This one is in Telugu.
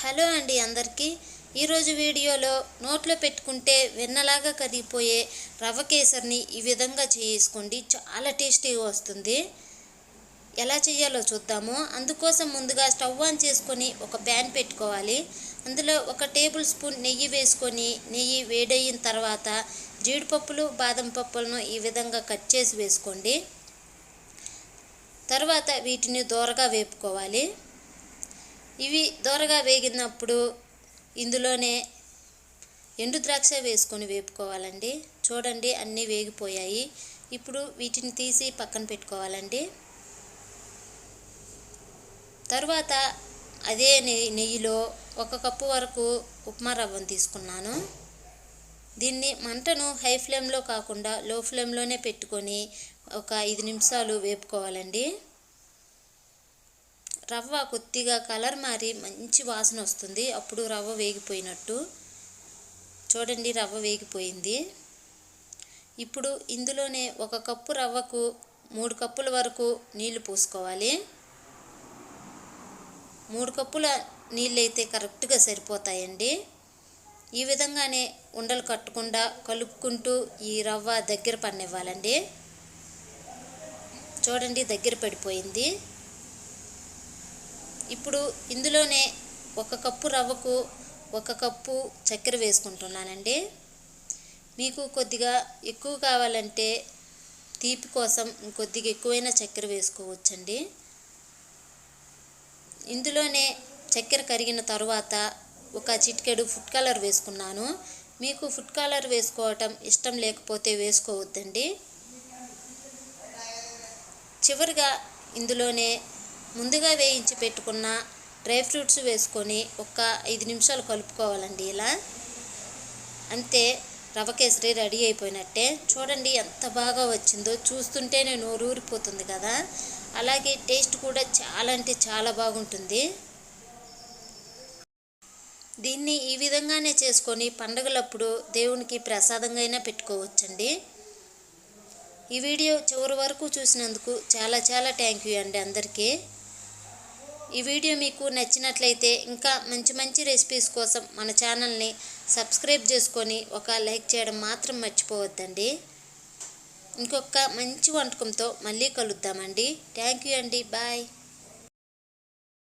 హలో అండి అందరికీ. ఈరోజు వీడియోలో నోట్లో పెట్టుకుంటే వెన్నలాగా కరిగిపోయే రవ్వ కేసరిని ఈ విధంగా చేసుకోండి. చాలా టేస్టీగా వస్తుంది. ఎలా చేయాలో చూద్దాము. అందుకోసం ముందుగా స్టవ్ ఆన్ చేసుకొని ఒక ప్యాన్ పెట్టుకోవాలి. అందులో 1 టేబుల్ స్పూన్ నెయ్యి వేసుకొని నెయ్యి వేడయిన తర్వాత జీడిపప్పులు బాదం పప్పులను ఈ విధంగా కట్ చేసి వేసుకోండి. తర్వాత వీటిని దోరగా వేపుకోవాలి. ఇవి దోరగా వేగినప్పుడు ఇందులోనే ఎండు ద్రాక్ష వేసుకొని వేపుకోవాలండి. చూడండి అన్నీ వేగిపోయాయి. ఇప్పుడు వీటిని తీసి పక్కన పెట్టుకోవాలండి. తర్వాత అదే నెయ్యిలో 1 కప్పు వరకు ఉప్మా రవ్వను తీసుకున్నాను. దీన్ని మంటను హై ఫ్లేమ్లో కాకుండా లో ఫ్లేమ్లోనే పెట్టుకొని ఒక 5 నిమిషాలు వేపుకోవాలండి. రవ్వ కొద్దిగా కలర్ మారి మంచి వాసన వస్తుంది. అప్పుడు రవ్వ వేగిపోయినట్టు. చూడండి రవ్వ వేగిపోయింది. ఇప్పుడు ఇందులోనే 1 కప్పు రవ్వకు 3 కప్పుల వరకు నీళ్లు పోసుకోవాలి. 3 కప్పుల నీళ్ళు అయితే కరెక్ట్గా సరిపోతాయండి. ఈ విధంగానే ఉండలు కట్టకుండా కలుపుకుంటూ ఈ రవ్వ దగ్గర పడనివ్వాలండి. చూడండి దగ్గర పడిపోయింది. ఇప్పుడు ఇందులోనే 1 కప్పు రవ్వకు 1 కప్పు చక్కెర వేసుకుంటున్నానండి. మీకు కొద్దిగా ఎక్కువ కావాలంటే తీపి కోసం ఇంకొద్దిగా ఎక్కువైనా చక్కెర వేసుకోవచ్చండి. ఇందులోనే చక్కెర కరిగిన తర్వాత 1 చిటికెడు ఫుడ్ కలర్ వేసుకున్నాను. మీకు ఫుడ్ కలర్ వేసుకోవటం ఇష్టం లేకపోతే వేసుకోవద్దండి. చివరిగా ఇందులోనే ముందుగా వేయించి పెట్టుకున్న డ్రై ఫ్రూట్స్ వేసుకొని ఒక 5 నిమిషాలు కలుపుకోవాలండి. ఇలా అంతే, రవ్వ కేసరి రెడీ అయిపోయినట్టే. చూడండి ఎంత బాగా వచ్చిందో. చూస్తుంటేనే నోరూరిపోతుంది కదా. అలాగే టేస్ట్ కూడా చాలా అంటే చాలా బాగుంటుంది. దీన్ని ఈ విధంగానే చేసుకొని పండుగలప్పుడు దేవునికి ప్రసాదంగా అయినా పెట్టుకోవచ్చండి. ఈ వీడియో చివరి వరకు చూసినందుకు చాలా చాలా థ్యాంక్ యూ అండి అందరికీ. ఈ వీడియో మీకు నచ్చినట్లయితే ఇంకా మంచి మంచి రెసిపీస్ కోసం మన ఛానల్ని సబ్స్క్రైబ్ చేసుకొని ఒక లైక్ చేయడం మాత్రం మర్చిపోవద్దండి. ఇంకొక మంచి వంటకంతో మళ్ళీ కలుద్దామండి. థ్యాంక్ యూ అండి. బాయ్.